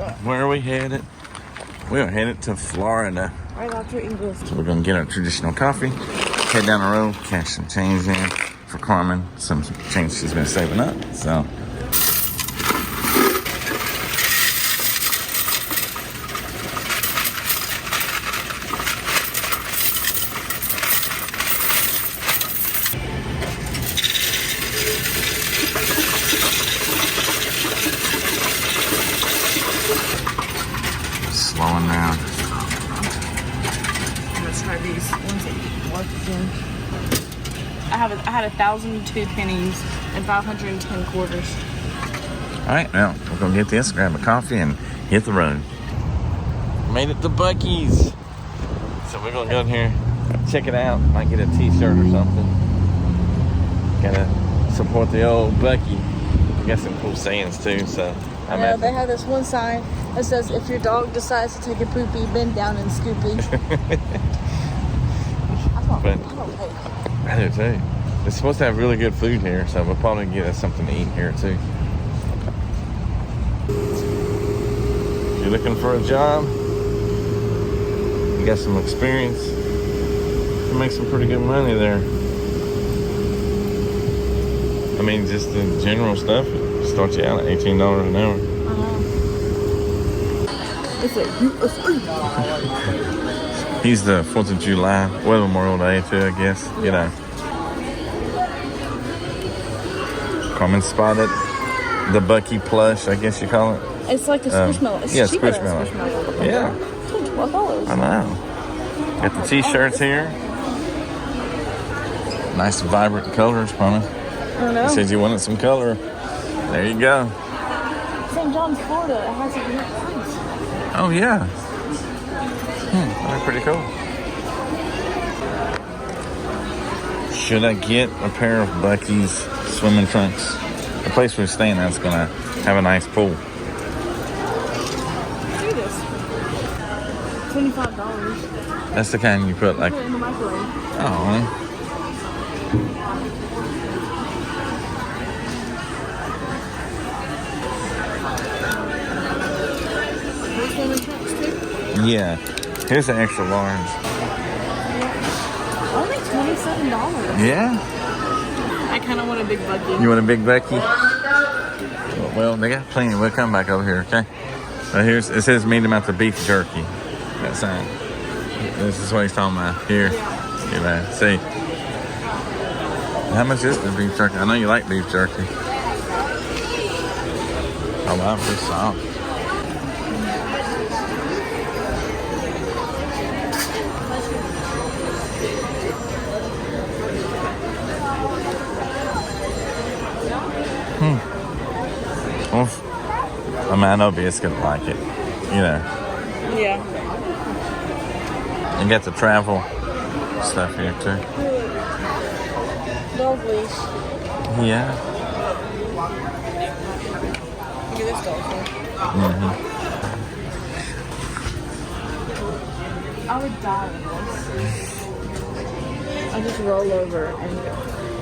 Where are we headed? We are headed to Florida. Right after English. So we're gonna get our traditional coffee, head down the road, cash some change in for Carmen, some change she's been saving up. So slowing down. I'm gonna try these ones that work again. I had 1,002 pennies and 510 quarters. All right, now we're gonna get this, grab a coffee, and hit the road. Made it to BUC-EE'S. So we're gonna go in here, check it out, might get a t-shirt or something. Gotta support the old BUC-EE. We got some cool sayings too, so. I know, they have this one sign that says, if your dog decides to take a poopy, bend down and scoopy. I do too. It's supposed to have really good food here, so we'll probably get us something to eat here too. If you're looking for a job, you got some experience, you can make some pretty good money there. I mean, just the general stuff, it starts you out at $18 an hour. It's a USA. He's the 4th of July, well, Memorial Day too, I guess, you know. Carmen spotted the BUC-EE plush, I guess you call it. It's like a squishmallow. It's cheaper than a squishmallow. Yeah. It's $12. I know. Got the t-shirts here. Nice vibrant colors, Carmen. I know. You said you wanted some color. There you go. St. John's, Florida, it has a unique price. Oh, yeah. That's pretty cool. Should I get a pair of BUC-EE'S swimming trunks? The place we're staying at is going to have a nice pool. See this? $25. That's the kind you put like... Put it in the microwave. Oh, yeah. Here's the extra large. Only $27. Yeah? I kind of want a big BUC-EE. You want a big BUC-EE? Well, they got plenty. We'll come back over here, okay? So here's, it says medium out the beef jerky. That sign. This is what he's talking about. Here. You know, see. How much is the beef jerky? I know you like beef jerky. Oh, wow, pretty soft. Well, I mean, I know B's gonna like it, you know. Yeah. And get the travel stuff here too. Dog leash. Yeah. Look at this dog leash. I would die with this. I just roll over and go.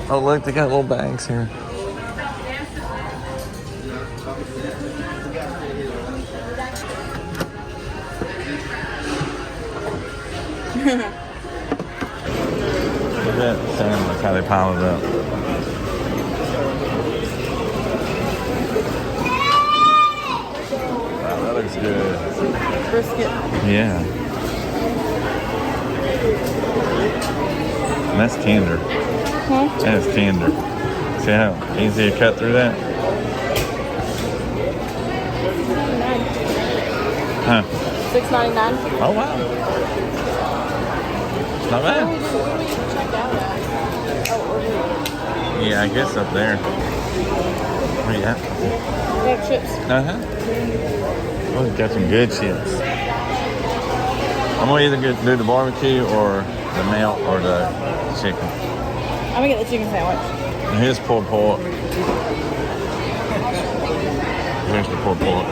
Oh, look, they got little bags here. Look at that salmon, look how they pile it up. Wow, that looks good. Brisket. Yeah. And that's tender. Huh? That is tender. See how easy to cut through that? Huh? $6.99. Oh, wow. Not bad. Yeah, I guess up there. Where you at? They have chips. Uh-huh. Oh, we've got some good chips. I'm going to either do the barbecue or the melt or the chicken. I'm going to get the chicken sandwich. And here's pulled pork. Here's the pulled pork.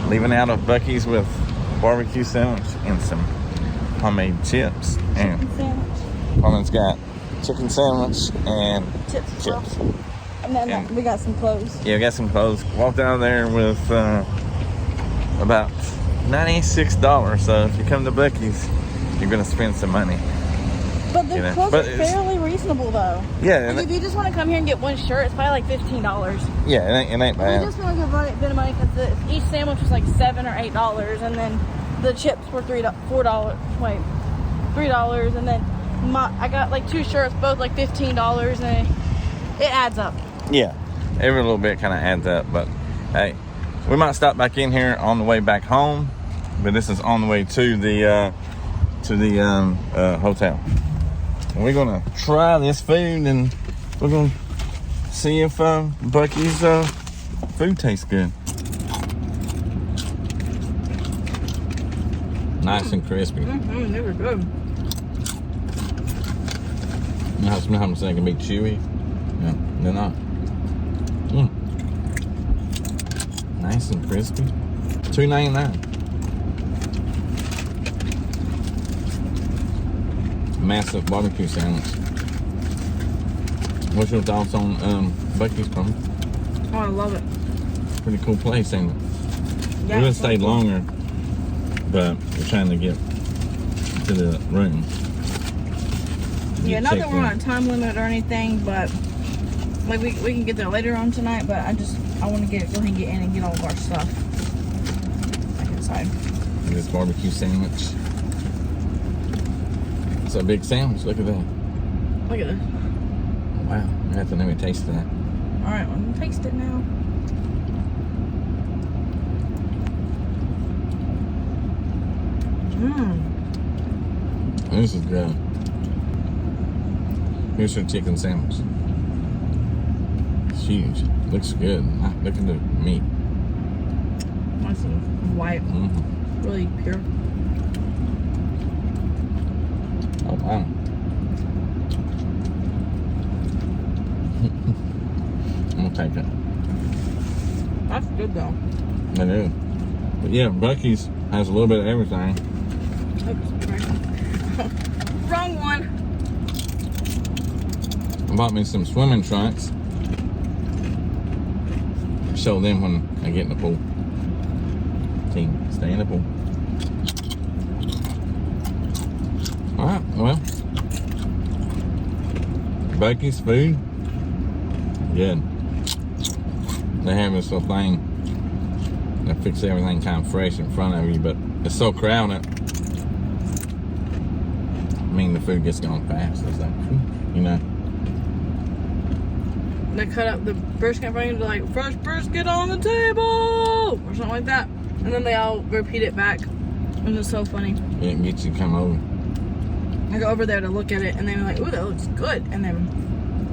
Leaving out of BUC-EE'S with barbecue sandwich and some homemade chips. And Carmen's got chicken sandwich and chips. And then we got some clothes. Yeah, we got some clothes. Walked out of there with about $96. So if you come to BUC-EE'S, you're gonna spend some money. But the clothes are fairly reasonable though. Yeah. Like if you just want to come here and get one shirt, it's probably like $15. Yeah, it ain't bad. We just want to give a bit of money because each sandwich was like $7 or $8, and then the chips were $3, and then I got like 2 shirts, both like $15, and it adds up. Yeah, every little bit kind of adds up. But hey, we might stop back in here on the way back home, but this is on the way to the hotel. And we're gonna try this food, and we're gonna see if BUC-EE'S food tastes good. Nice and crispy. They were good. You know how sometimes they can be chewy? No, they're not. Nice and crispy. $2.99. Massive barbecue sandwich. What's your thoughts on BUC-EE'S, Carmen? Oh, I love it. Pretty cool place, ain't it? Yeah, We're gonna stay longer, but we're trying to get to the room. Yeah, not that we're on a time limit or anything, but like we can get there later on tonight. But I want to go ahead and get in and get all of our stuff back inside. This barbecue sandwich. It's a big sandwich. Look at that. Look at this. Wow, I have to let me taste that. All right, well, taste it now. This is good. Here's your chicken sandwich. It's huge. Looks good. Look at the meat. Nice and white. Really pure. Oh, wow. I'm gonna take it. That's good though. It is. But yeah, BUC-EE'S has a little bit of everything. Oops, wrong one. I bought me some swimming trunks. Show them when I get in the pool. Team, stay in the pool. Alright, well. BUC-EE'S food. Good. They have this little thing that fixes everything kind of fresh in front of you, but it's so crowded. I mean, the food gets gone fast. It's like, you know. They cut up the brisket for you to like, fresh brisket on the table! Or something like that. And then they all repeat it back. And it's so funny. It gets you to come over. I go over there to look at it, and they're like, ooh, that looks good. And then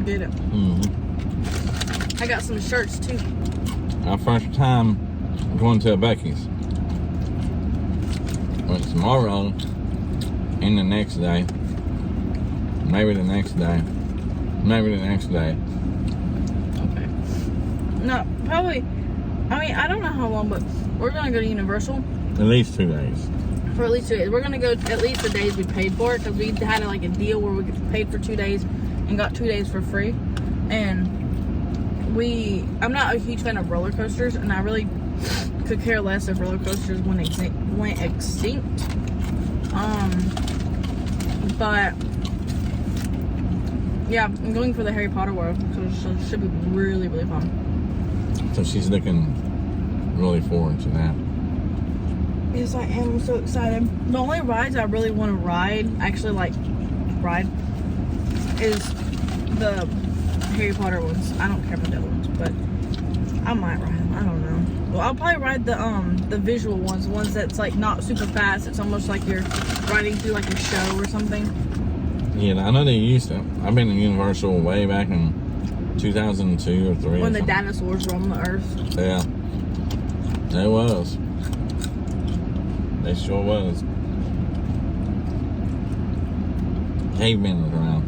did it. I got some shirts too. Our first time going to a BUC-EE'S. Well, tomorrow and the next day. Maybe the next day. Maybe the next day. Okay. No, probably. I mean, I don't know how long, but we're gonna go to Universal. At least 2 days. For at least 2 days. We're gonna go at least the days we paid for it, because we had like a deal where we paid for 2 days and got 2 days for free. And I'm not a huge fan of roller coasters, and I really could care less if roller coasters went extinct. But yeah, I'm going for the Harry Potter world, so it should be really, really fun. So she's looking really forward to that. Yes, I am. I'm so excited. The only rides I really want to ride, is the Harry Potter ones. I don't care about the other ones, but I might ride them. I don't know. Well, I'll probably ride the visual ones, the ones that's like not super fast. It's almost like you're riding through like a show or something. Yeah, I know they used to. I've been to Universal way back in 2002 or 3. When the dinosaurs roamed the earth. Yeah. It was. They sure was. Cavemen was around.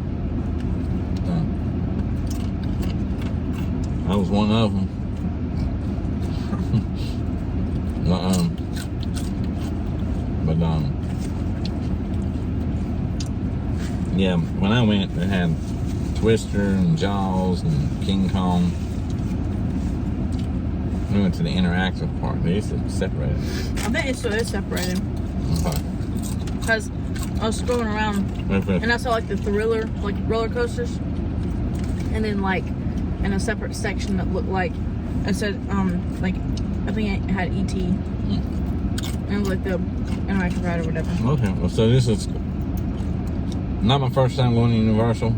I was one of them. Yeah, when I went, they had Twister and Jaws and King Kong. We went to the interactive part. They used to separate it. I think it still is separated. Okay. Because I was scrolling around and I saw like the thriller, like roller coasters. And then like in a separate section that looked like, it said, like, I think it had E.T. And it was like the interactive ride or whatever. Okay, well, so this is not my first time going to Universal,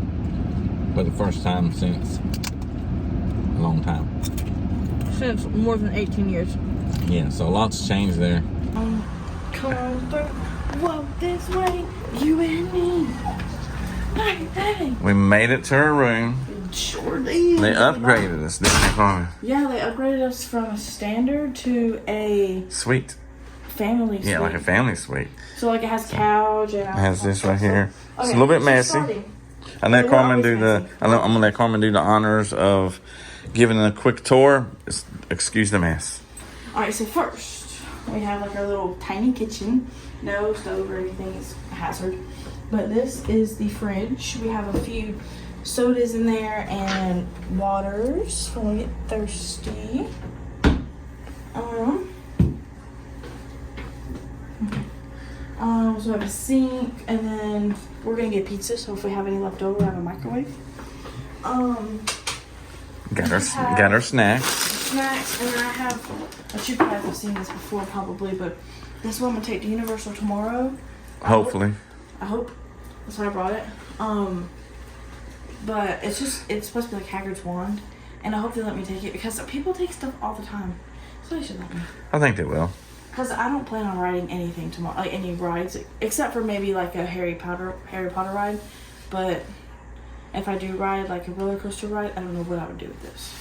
but the first time since a long time. Since more than 18 years. Yeah, so lots changed there. Come through, walk this way, you and me. Hey, hey. We made it to our room. Sure did. They upgraded us, didn't they, Carmen? Yeah, they upgraded us from a standard to a Suite. family suite. Yeah, like a family suite. So like it has couch and It has this right here. Okay, It's a little bit so messy. starting. I'm gonna let Carmen do always messy. I'm gonna let Carmen do the honors of giving a quick tour. Excuse the mess. Alright, so first we have like our little tiny kitchen. No stove or anything, it's a hazard. But this is the fridge. We have a few sodas in there and waters for when we get thirsty. So we have a sink, and then we're gonna get pizza. So if we have any left over, we have a microwave. Got our snacks. Snacks, and then I have. You guys have seen this before, probably, but this is what I'm gonna take to Universal tomorrow. Hopefully. I hope. That's why I brought it. But it's supposed to be like Hagrid's wand, and I hope they let me take it because people take stuff all the time, so they should let me. I think they will. Because I don't plan on riding anything tomorrow, like any rides, except for maybe like a Harry Potter ride. But if I do ride like a roller coaster ride, I don't know what I would do with this.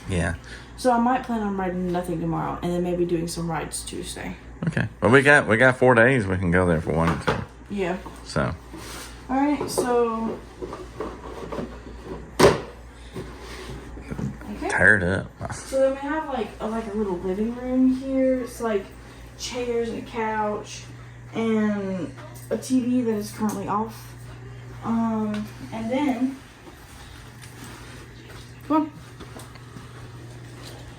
Yeah. So I might plan on riding nothing tomorrow, and then maybe doing some rides Tuesday. Okay. Well, we got 4 days. We can go there for 1 and 2. Yeah. So. All right. So. Okay. Tired up. So then we have like a little living room here. It's like chairs and a couch and a TV that is currently off. And then come on.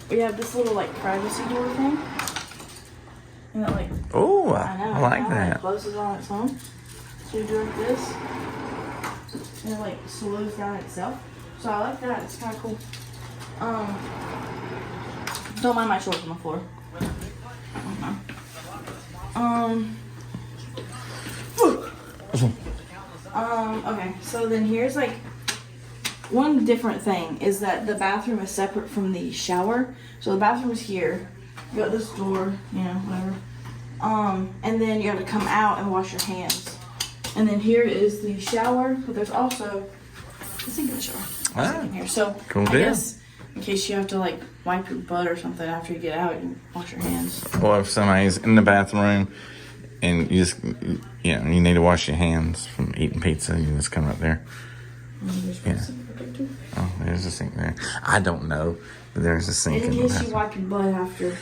We have this little like privacy door thing. And it like Oh, I like know, that. It closes on its own. So you do like this. And it like slows down itself. So I like that. It's kinda cool. Don't mind my shorts on the floor. Okay, so then here's like one different thing is that the bathroom is separate from the shower. So the bathroom is here. You got this door, you know, whatever. And then you have to come out and wash your hands. And then here is the shower, but there's also a sink in the shower. In here. So cool I deal. guess in case you have to like wipe your butt or something after you get out, you wash your hands. Or if somebody's in the bathroom and you just, you need to wash your hands from eating pizza, you just come right there. Yeah. Oh, there's a sink there. I don't know, but there's a sink in the In case bathroom. you wipe your butt after.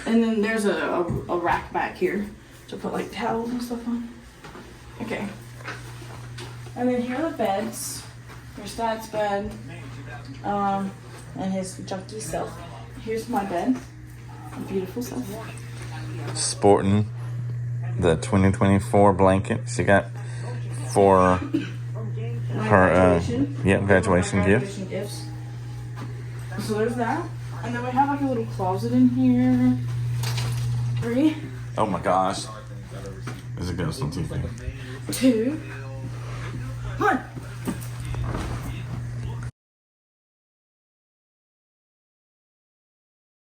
And then there's a rack back here to put like towels and stuff on. Okay. And then here are the beds. Here's Dad's bed. And his junky self. Here's my bed. Beautiful self. Sporting the 2024 blanket she got for her graduation gift. Gifts. So there's that. And then we have like a little closet in here. 3, Oh my gosh. There's a ghost on TV. 2, 1.